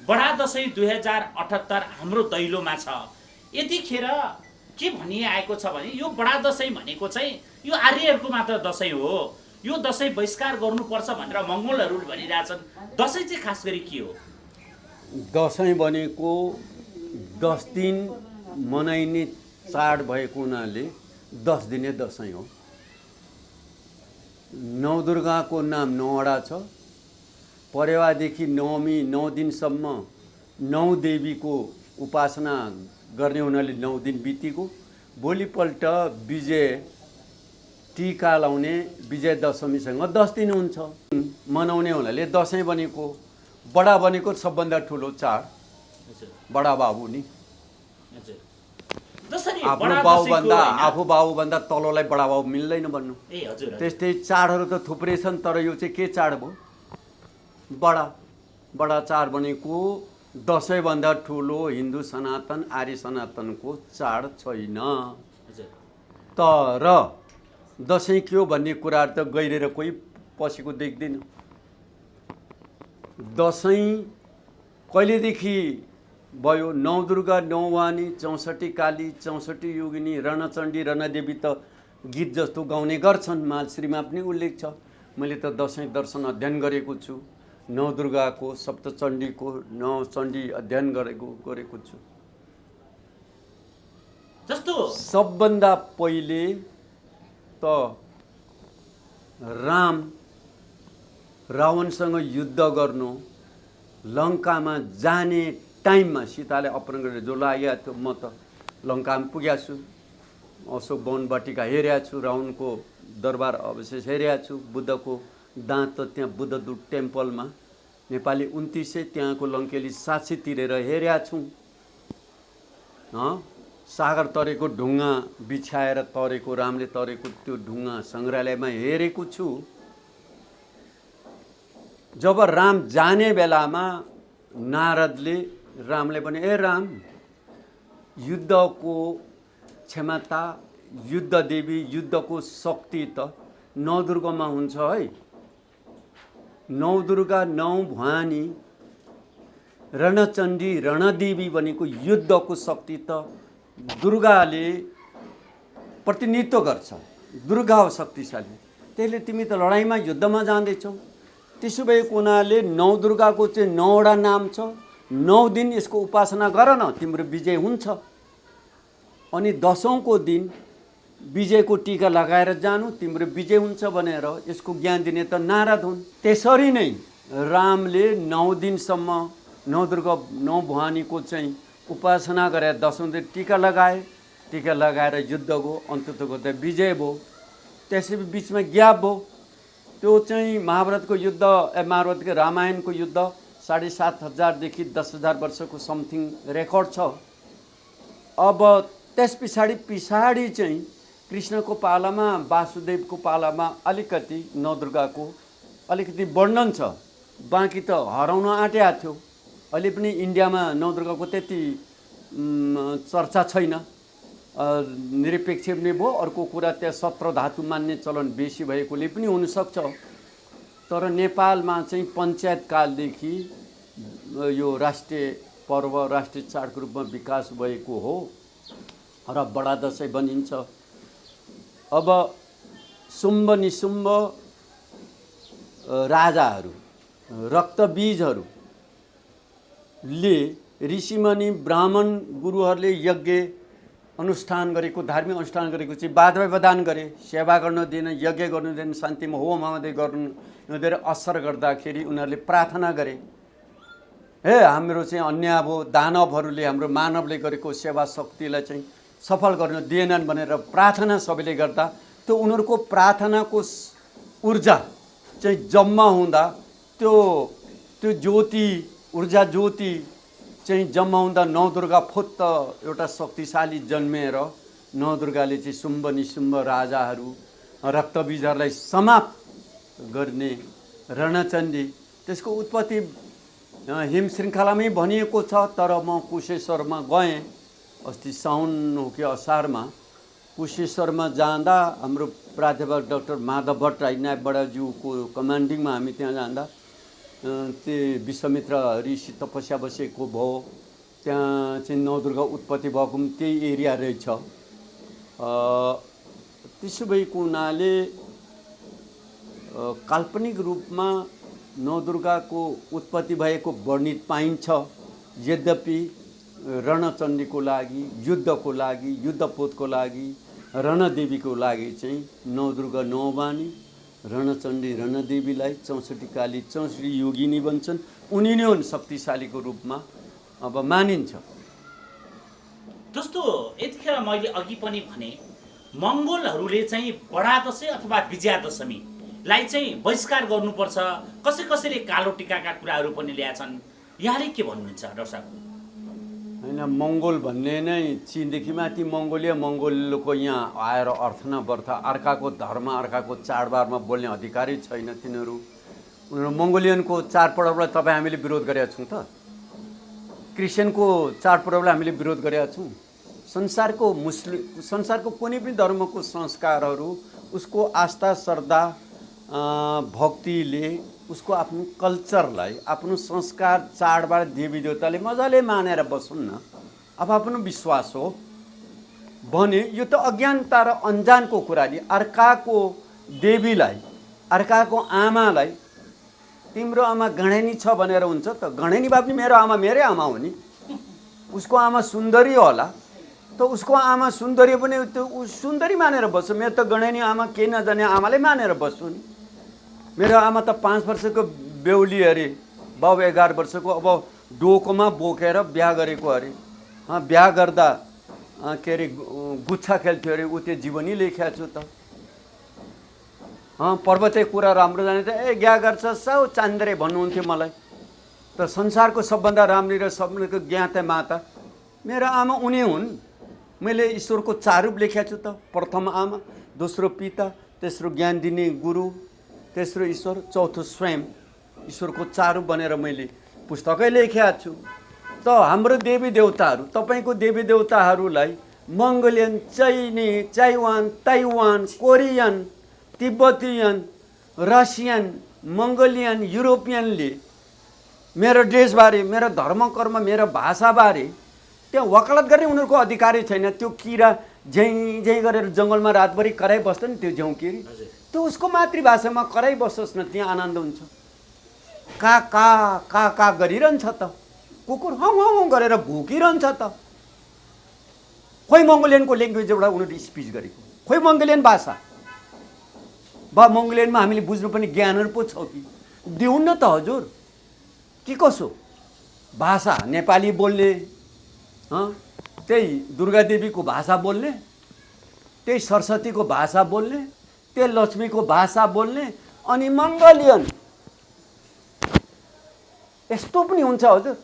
बडा दसैँ 2078 हाम्रो दैलोमा छ। यतिखेर के भनिआएको छ भने यो बडा दसैँ भनेको चाहिँ यो आर्यहरूको मात्र दसैँ हो, यो दसैँ बहिष्कार गर्नुपर्छ भनेर मङ्गोलहरू भनिरहेछन्। दसैँ चाहिँ खास गरी के हो? दसैँ भनेको 10 दिन मनाइने चाड भएको हुनाले 10 दिने दसैँ हो। नवदुर्गाको नाम 9 वटा छ। परेवादेखि नवमी 9 दिनसम्म 9 देवीको उपासना गर्ने हुनाले 9 दिन बितेको। भोलिपल्ट विजय टीका लाउने विजय दशमीसँग 10 दिन हुन्छ। मनाउने हुनाले दसैँ बनेको। बडा बनेको सबभन्दा ठुलो चाड बडा बाबु नि। आफू बाबुभन्दा तललाई बडा बाबु मिल्दैन भन्नु। त्यस्तै चाडहरू त थुप्रै छन्, तर यो चाहिँ के चाड भयो? बडा चाड भनेको दसैँभन्दा ठुलो हिन्दू सनातन आर्य सनातनको चाड छैन। तर दसैँ के हो भन्ने कुराहरू त गहिरेर कोही पसेको देख्दैन। दसैँ कहिलेदेखि भयो? नवदुर्गा, नौवानी, 64 काली, 64 योगिनी, रणचण्डी, रणदेवी त गीत जस्तो गाउने गर्छन्। मालश्रीमा पनि उल्लेख छ। मैले त दसैँ दर्शन अध्ययन गरेको छु। नवदुर्गाको, सप्तचण्डीको, नवचण्डी अध्ययन गरेको छु। जस्तो सबभन्दा पहिले त राम रावणसँग युद्ध गर्नु लङ्कामा जाने टाइममा सीताले अपहरण गरेर जो लागेको थियो, म त लङ्कामा पुगेको छु। अशोक वन वाटिका हेरेको छु, रावणको दरबार अवशेष हेरेको छु, बुद्धको दाँत त्यहाँ बुद्धदूत टेम्पलमा नेपाली 2900, त्यहाँको लङ्केली 700 तिरेर हेरेको छु। सागर तरेको ढुङ्गा बिछाएर तरेको, रामले तरेको त्यो ढुङ्गा सङ्ग्रहालयमा हेरेको छु। जब राम जाने बेलामा नारदले रामले भने, ए राम, युद्धको क्षमता, युद्ध देवी, युद्धको शक्ति त नवदुर्गामा हुन्छ है। नवदुर्गा, नौ भवानी, रणचण्डी, रणदेवी भनेको युद्धको शक्ति त दुर्गाले प्रतिनिधित्व गर्छ। दुर्गा हो शक्तिशाली। त्यसले तिमी त लडाइँमा युद्धमा जाँदैछौ। त्यसो भएको हुनाले नवदुर्गाको चाहिँ 9 वटा नाम छ। 9 दिन यसको उपासना गर न, तिम्रो विजय हुन्छ। अनि 10औँको दिन विजयको टीका लगाएर जानु, तिम्रो विजय हुन्छ भनेर यसको ज्ञान दिने त नारद हुन्। त्यसरी नै रामले 9 दिनसम्म नवदुर्गा, नौ भवानीको चाहिँ उपासना गरेर 10औँ दिन टीका लगाए। टीका लगाएर युद्ध गयो, अन्ततको त विजय भयो। त्यसै बिचमा ग्याप भयो। त्यो चाहिँ महाभारतको युद्ध, महाभारतको रामायणको युद्ध 7,500 देखि 10,000 वर्षको समथिङ रेकर्ड छ। अब त्यस पछाडि चाहिँ कृष्णको पालामा, वासुदेवको पालामा अलिकति नवदुर्गाको अलिकति वर्णन छ। बाँकी त हराउन आँटेको थियो। अहिले पनि इन्डियामा नवदुर्गाको त्यति चर्चा छैन। निरपेक्ष पनि भयो। अर्को कुरा, त्यहाँ 17 धातु मान्ने चलन बेसी भएकोले पनि हुनसक्छ। तर नेपालमा चाहिँ पञ्चायत कालदेखि यो राष्ट्रिय पर्व, राष्ट्रिय चाडको रूपमा विकास भएको हो र बडा दसैँ बनिन्छ। अब शुम्भ निशुम्भ राजाहरू, रक्तबीजहरूले, ऋषिमुनि ब्राह्मण गुरुहरूले यज्ञ अनुष्ठान गरेको, धार्मिक अनुष्ठान गरेको चाहिँ बाधा प्रदान गरे। सेवा गर्न दिएन, यज्ञ गर्नु दिएन, शान्तिमा होम हवन गर्नु नदिएर असर गर्दाखेरि उनीहरूले प्रार्थना गरे, हे हाम्रो चाहिँ अन्य अब दानवहरूले, हाम्रो मानवले गरेको सेवा शक्तिलाई चाहिँ सफल गर्न दिएनन् भनेर प्रार्थना सबैले गर्दा त्यो उनीहरूको प्रार्थनाको ऊर्जा चाहिँ जम्मा हुँदा त्यो ज्योति ऊर्जा ज्योति चाहिँ जम्मा हुँदा नवदुर्गा फुत्त एउटा शक्तिशाली जन्मेर नवदुर्गाले चाहिँ शुम्भ निशुम्भ राजाहरू रक्तबीजहरूलाई समाप्त गर्ने रणचण्डी त्यसको उत्पत्ति हिम श्रृङ्खलामै भनिएको छ। तर म कुशेश्वरमा गएँ अस्ति साउन हो कि असारमा कुशेश्वरमा जाँदा हाम्रो प्राध्यापक डाक्टर माधव भट्ट नायकबडाज्यूको कमान्डिङमा हामी त्यहाँ जाँदा त्यो विश्वामित्र ऋषि तपस्या बसेको भयो त्यहाँ चाहिँ नवदुर्गा उत्पत्ति भएको पनि त्यही एरिया रहेछ। त्यसो भएको हुनाले काल्पनिक रूपमा नवदुर्गाको उत्पत्ति भएको वर्णित पाइन्छ। यद्यपि रणचण्डीको लागि युद्धको लागि युद्धपोतको लागि रणदेवीको लागि चाहिँ नवदुर्गा नौबानी रणचण्डी रणदेवीलाई 64 काली 64 योगिनी भन्छन्। उनी नै हुन् शक्तिशालीको रूपमा अब मानिन्छ। जस्तो यतिखेर मैले अघि पनि भने मङ्गोलहरूले चाहिँ बडा दशैँ अथवा विजया दशमीलाई चाहिँ बहिष्कार गर्नुपर्छ, कसैले कालो टिकाका कुराहरू पनि ल्याएछन्। यहाँले के भन्नुहुन्छ डाक्टर साहब? होइन, मङ्गोल भन्ने नै चीनदेखि माथि मङ्गोलको यहाँ आएर अर्थ नबर्थ अर्काको धर्म अर्काको चाडबाडमा बोल्ने अधिकारै छैन तिनीहरू। उनीहरू मङ्गोलियनको चाडपर्वलाई तपाईँ हामीले विरोध गरेका छौँ त? क्रिस्चियनको चाडपर्वलाई हामीले विरोध गरेका छौँ? संसारको कुनै पनि धर्मको संस्कारहरू उसको आस्था श्रद्धा भक्तिले उसको आफ्नो कल्चरलाई आफ्नो संस्कार चाडबाड देवी देवताले मजाले मानेर बसुन् न। अब आफ्नो विश्वास हो भने यो त अज्ञानता र अन्जानको कुरा नि। अर्काको देवीलाई अर्काको आमालाई तिम्रो आमा गणेनी छ भनेर हुन्छ त? गणेनी भए पनि मेरो आमा मेरै आमा हो नि। उसको आमा सुन्दरी होला त उसको आमा सुन्दरी पनि त्यो सुन्दरी मानेर बस्छ। मेरो त गणेनी आमा केही नजाने आमाले मानेर बस्छु नि। मेरो आमा त 5 वर्षको बेहुली अरे, बाउ 11 वर्षको अब डोकोमा बोकेर बिहा गरेको अरे। बिहा गर्दा के अरे गुच्छा खेल्थ्यो अरे, ऊ त्यो जीवनी लेखेको छु त। पर्वतै कुरा राम्रो जाने त क्या गर्छ साउ चान्द्रे भन्नुहुन्थ्यो मलाई त। संसारको सबभन्दा राम्री र सबैको ज्ञाता माता मेरो आमा उनी हुन्। मैले ईश्वरको 4 रूप लेखेको छु त। प्रथम आमा, दोस्रो पिता, तेस्रो ज्ञान दिने गुरु, तेस्रो ईश्वर, चौथो स्वयं। ईश्वरको 4 रूप भनेर मैले पुस्तकै लेखेको छु। त हाम्रो देवी देवताहरू तपाईँको देवी देवताहरूलाई मङ्गोलियन चाइवान Taiwan Korean Tibetan Russian Mongolian युरोपियनले मेरो ड्रेसबारे मेरो धर्म कर्म मेरो भाषाबारे त्यहाँ वकालत गर्ने उनीहरूको अधिकारै छैन। त्यो किरा झैँ गरेर जङ्गलमा रातभरि कराइ बस्छ नि त्यो झ्याउकिरी, त्यो उसको मातृभाषामा कराइ बस्छस् न, त्यहाँ आनन्द हुन्छ। का गरिरहन्छ त, कुकुर हौ गरेर भुकिरहन्छ त। खोइ मङ्गोलियनको ल्याङ्ग्वेज एउटा उनीहरूले स्पिच गरेको, खोइ मङ्गोलियन भाषा बा मङ्गोलियनमा हामीले बुझ्नु पनि ज्ञानहरू पो छ कि दिउँ न त हजुर। के कसो भाषा नेपाली बोल्ने, त्यही दुर्गादेवीको भाषा बोल्ने, त्यही सरस्वतीको भाषा बोल्ने, त्यही लक्ष्मीको भाषा बोल्ने, अनि मङ्गोलियन यस्तो पनि हुन्छ हजुर।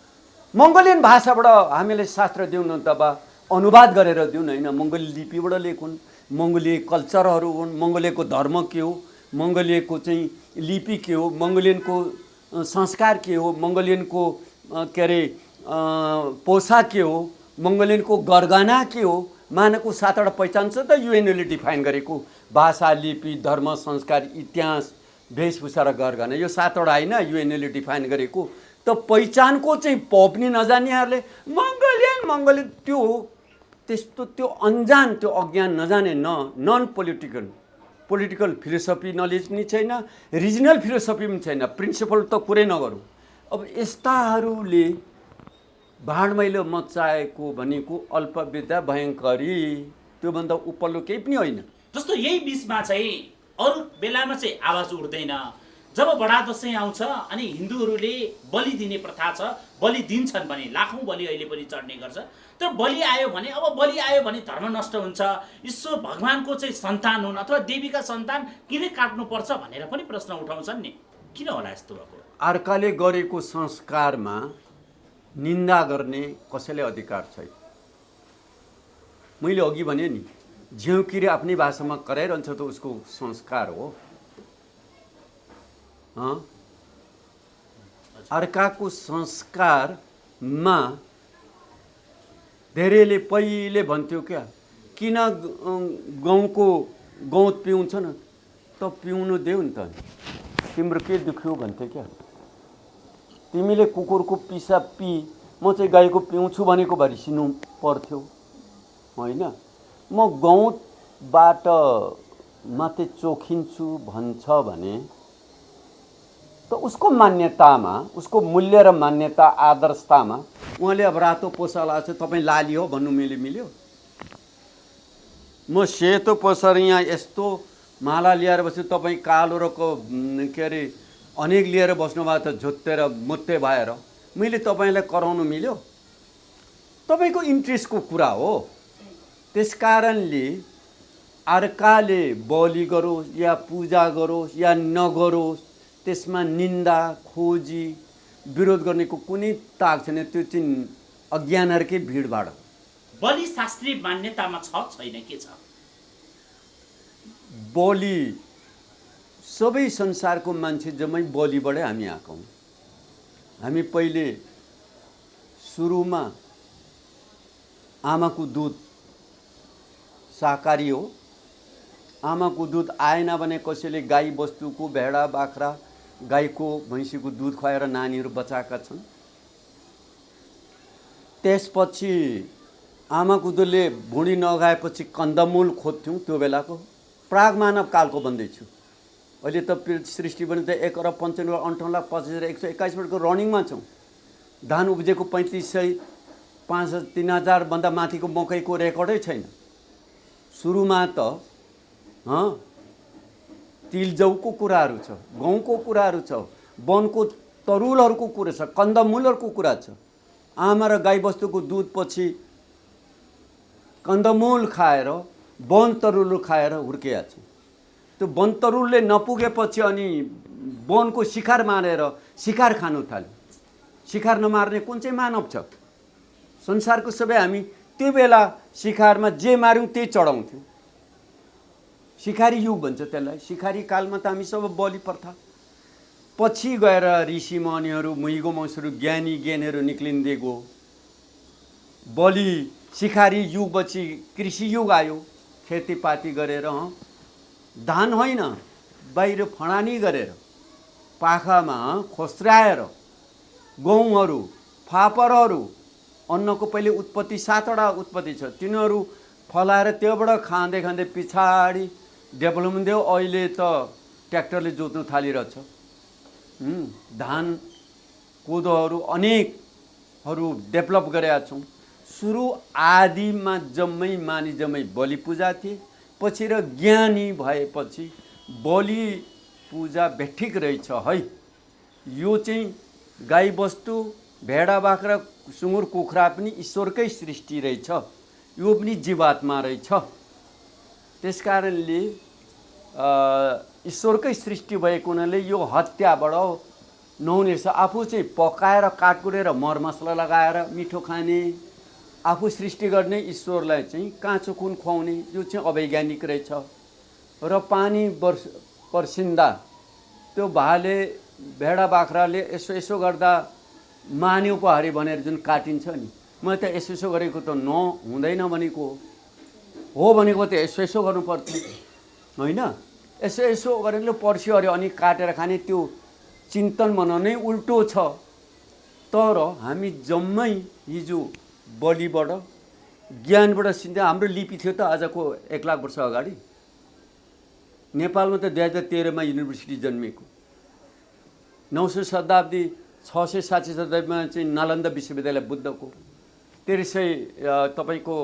मङ्गोलियन भाषाबाट हामीले शास्त्र दिउँ न त बा अनुवाद गरेर दिउँ न। होइन, मङ्गोलियन लिपिबाट लेखुन्, मङ्गोलिय कल्चरहरू हुन्, मङ्गोलियको धर्म के हो, मङ्गोलियको चाहिँ लिपि के हो, मङ्गोलियनको संस्कार के हो, मङ्गोलियनको के अरे पोसाक के हो, मङ्गोलियनको गरगहना के हो, मानको 7वटा पहिचान छ त युएनओले डिफाइन गरेको। भाषा, लिपि, धर्म, संस्कार, इतिहास, वेशभूषा र गरगहना, यो 7वटा होइन युएनओले डिफाइन गरेको। त पहिचानको चाहिँ पनि नजान्नेहरूले मङ्गोलियन त्यो त्यस्तो त्यो अन्जान त्यो अज्ञान नजाने नन पोलिटिकल फिलोसफी नलेज पनि छैन, रिजनल फिलोसफी पनि छैन, प्रिन्सिपल त कुरै नगरौँ। अब यस्ताहरूले भाँडमैलो मचाएको भनेको अल्पविद्या भयङ्करी, त्योभन्दा उपल्लो केही पनि होइन। जस्तो यही बिचमा चाहिँ अरू बेलामा चाहिँ आवाज उठ्दैन, जब बडा दसैँ आउँछ अनि हिन्दूहरूले बलि दिने प्रथा छ, बलि दिन्छन् भने लाखौँ बलि अहिले पनि चढ्ने गर्छ। तर बलि आयो भने, अब बलि आयो भने धर्म नष्ट हुन्छ, ईश्वर भगवानको चाहिँ सन्तान हुन् अथवा देवीका सन्तान किन काट्नुपर्छ भनेर पनि प्रश्न उठाउँछन् नि। किन होला यस्तो भएको? अर्काले गरेको संस्कारमा निन्दा गर्ने कसैले अधिकार छैन। मैले अघि भने नि, झ्याउकिरी आफ्नै भाषामा कराइरहन्छ त उसको संस्कार हो। अर्काको संस्कारमा धेरैले पहिले भन्थ्यो क्या, किन गाउँको गौत पिउँछ न त पिउनु देऊ नि त, तिम्रो के दुख्यो भन्थ्यो क्या। तिमीले कुकुरको पिसाब पी, म चाहिँ गाईको पिउँछु भनेको भरिसिनु पर्थ्यो होइन। म गौतबाट मात्रै चोखिन्छु भन्छ भने त उसको मान्यतामा, उसको मूल्य र मान्यता आदर्शतामा उहाँले अब रातो पोसा लगाएको छ, तपाईँ लाली हो भन्नु मिल्यो? म सेतो पोसा यहाँ यस्तो माला लिएर बस्छु, तपाईँ कालो र के अरे अनेक लिएर बस्नुभएको त झुत्तेर मुत्ते भएर मैले तपाईँलाई कराउनु मिल्यो? तपाईँको इन्ट्रेस्टको कुरा हो। त्यस कारणले अर्काले बलि गरोस् या पूजा गरोस् या नगरोस्, त्यसमा निन्दा खोजी विरोध गर्नेको कुनै ताग छैन। त्यो चाहिँ अज्ञानहरूकै भिडभाड। बलि शास्त्रीय मान्यतामा छ छैन, के छ? बलि सबै संसारको मान्छे जम्मै बलिबाटै हामी आएको हौँ। हामी पहिले सुरुमा आमाको दुध शाकाहारी हो। आमाको दुध आएन भने कसैले गाई बस्तुको, भेडा बाख्रा, गाईको भैँसीको दुध खुवाएर नानीहरू बचाएका छन्। त्यसपछि आमाको दुधले भुँडी नगाएपछि कन्दमूल खोज्थ्यौँ। त्यो बेलाको प्राग मानव कालको भन्दैछु। अहिले त सृष्टि पनि त 1,95,58,25,121 रनिङमा छौँ। धान उब्जेको 3500, 5,000, 3,000 भन्दा माथिको मकैको रेकर्डै छैन। सुरुमा त तिलजौको कुराहरू छ, गहुँको कुराहरू छ, वनको तरुलहरूको कुरा छ, कन्दमूलहरूको कुरा छ। आमा र गाईबस्तुको दुधपछि कन्दमूल खाएर, वन तरुल खाएर हुर्किया छ। त्यो वन तरुलले नपुगेपछि अनि वनको शिकार मारेर शिकार खानु थाल्यो। शिकार नमार्ने कुन चाहिँ मानव छ? संसारको सबै हामी त्यो बेला शिकारमा जे मार्यौँ त्यही चढाउँथ्यौँ। शिकारी युग भन्छ त्यसलाई। शिकारी कालमा त हामी सब बलि प्रथा। पछि गएर ऋषि मुनिहरू, मुइगो मौसहरू, ज्ञानी ज्ञानीहरू निक्लिँदै गयो। बलि शिकारी युगपछि कृषि युग आयो। खेतीपाती गरेर धान होइन, बाहिर फडानी गरेर पाखामा खोस्राएर गहुँहरू, फापरहरू, अन्नको पहिले उत्पत्ति 7वटा उत्पत्ति छ, तिनीहरू फलाएर त्योबाट खाँदै खाँदै पछाडि डेभलपमेन्ट दियो। अहिले त ट्र्याक्टरले जोत्नु थालिरहेछ। धान कोदोहरू अनेकहरू डेभलप गरेका छौँ। सुरु आदिमा जम्मै मानिस जम्मै बलि पूजा थिए। पछि र ज्ञानी भएपछि बलि पूजा बेठिक रहेछ है। यो चाहिँ गाई बस्तु, भेडा बाख्रा, सुँगुर कुखुरा पनि ईश्वरकै सृष्टि रहेछ। यो पनि जीवात्मा रहेछ। त्यस कारणले ईश्वरकै सृष्टि भएको हुनाले यो हत्याबाट नहुने रहेछ। आफू चाहिँ पकाएर काटकुटेर मरमसला लगाएर मिठो खाने, आफू सृष्टि गर्ने ईश्वरलाई चाहिँ काँचो खुन खुवाउने, यो चाहिँ अवैज्ञानिक रहेछ। र पानी पर्सिँदा त्यो भाले, भेडा बाख्राले यसो गर्दा मान्यो पहाडी भनेर जुन काटिन्छ नि, मैले त यसो गरेको त हुँदैन भनेको हो भनेको त यसो गर्नुपर्छ होइन। यसो गरेर पर्स्यो अरे अनि काटेर खाने, त्यो चिन्तन बनाउनै उल्टो छ। तर हामी जम्मै हिजो बलिबाट, ज्ञानबाट सिन्दा हाम्रो लिपि थियो त आजको 1 लाख वर्ष अगाडि। नेपालमा त 2013मा युनिभर्सिटी जन्मेको। 900 शताब्दी, 660 शताब्दीमा चाहिँ नालन्दा विश्वविद्यालय बुद्धको। 1300 तपाईँको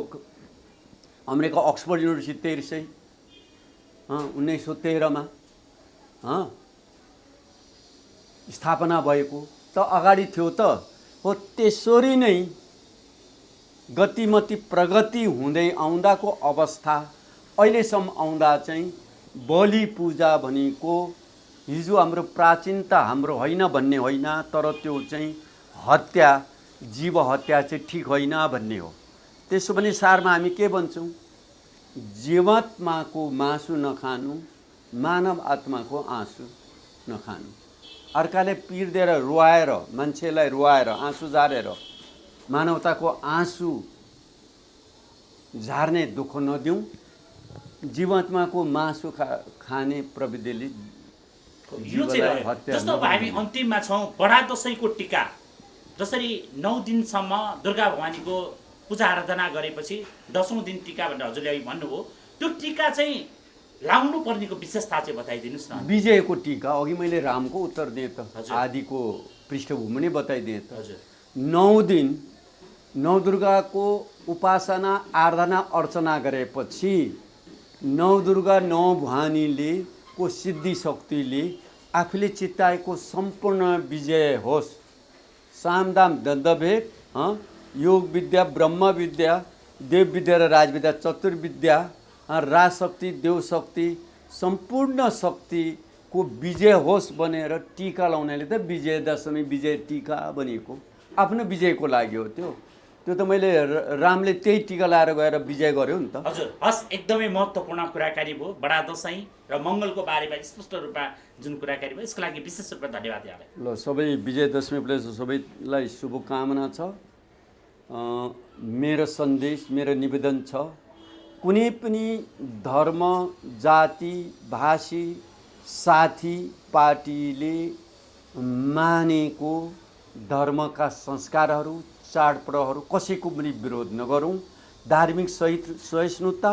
अमेरिका अक्सफोर्ड युनिभर्सिटी 1300, 1913मा स्थापना भएको त अगाडि थियो त हो। त्यसरी नै गतिमती प्रगति हुँदै आउँदाको अवस्था अहिलेसम्म आउँदा चाहिँ बलि पूजा भनेको हिजो हाम्रो प्राचीनता हाम्रो होइन भन्ने होइन, तर त्यो चाहिँ हत्या, जीव हत्या चाहिँ ठिक होइन भन्ने हो। त्यसो भने सारमा हामी के भन्छौँ? जीवात्माको मासु नखानु, मानव आत्माको आँसु नखानु। अर्काले पिर्देर रुवाएर, मान्छेलाई रुवाएर आँसु झारेर मानवताको आँसु झार्ने दुःख नदिउँ। जीवात्माको मासु खाने प्रविधिले यो चाहिँ रह्यो। जस्तो अब हामी अन्तिममा छौँ, बडा दशैँको टीका जसरी 9 दिनसम्म दुर्गा भवानीको पूजा आराधना गरेपछि 10औं दिन टीका भनेर हजुरले अघि भन्नुभयो, त्यो टीका चाहिँ लाउनु पर्नेको विशेषता चाहिँ बताइदिनुहोस् न। विजयको टीका अघि मैले रामको उत्तर दिएँ त, हजुर। आदिको पृष्ठभूमि नै बताइदिएँ त। हजुर 9 दिन नौ दुर्गाको उपासना आराधना अर्चना गरेपछि नौ दुर्गा नौ भवानीले को सिद्धि शक्तिले आफूले चिताएको सम्पूर्ण विजय होस्। सामदाम दण्डभेद, योग विद्या, ब्रह्म विद्या, देव विद्या र राजविद्या, चतुर्विद्या, राजशक्ति, देवशक्ति, सम्पूर्ण शक्तिको विजय होस् भनेर टीका लाउनाले त विजयदशमी विजय टीका बनेको। आफ्नो विजयको लागि हो त्यो। त्यो त मैले रामले त्यही टीका लाएर गएर विजय गर्यो नि त। हजुर, हस्, एकदमै महत्त्वपूर्ण कुराकानी भयो। बडा दशैँ र मङ्गलको बारेमा स्पष्ट रूपमा जुन कुराकानी भयो, यसको लागि विशेष रूपमा धन्यवाद यहाँलाई। ल, सबै विजयदशमी प्लेस सबैलाई शुभकामना छ। मेरो सन्देश, मेरो निवेदन छ, कुनै पनि धर्म, जाति, भाषी, साथी, पार्टीले मानेको धर्मका संस्कारहरू, चाडपर्वहरू कसैको पनि विरोध नगरौँ। धार्मिक सहिष्णुता,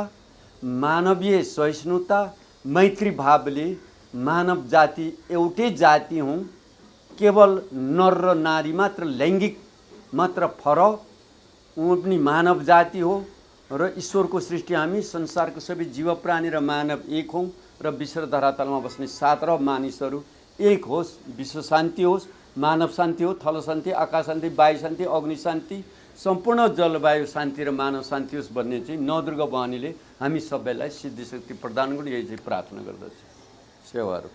मानवीय सहिष्णुता, मैत्री भावले मानव जाति एउटै जाति हौँ। केवल नर र नारी मात्र, लैङ्गिक मात्र फरक, ऊ पनि मानव जाति हो र ईश्वरको सृष्टि हामी संसारको सबै जीव प्राणी र मानव एक हौँ र विश्व धरातलमा बस्ने 7 मानिसहरू एक होस्। विश्व शान्ति होस्, मानव शान्ति हो, थल शान्ति, आकाश शान्ति, वायु शान्ति, अग्नि शान्ति, सम्पूर्ण जलवायु शान्ति र मानव शान्ति होस् भन्ने चाहिँ नवदुर्गा भवानीले हामी सबैलाई सिद्धि शक्ति प्रदान गर्नु, यही चाहिँ प्रार्थना गर्दछु। सेवाहरू।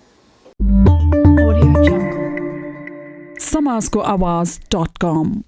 समाजको आवाज.com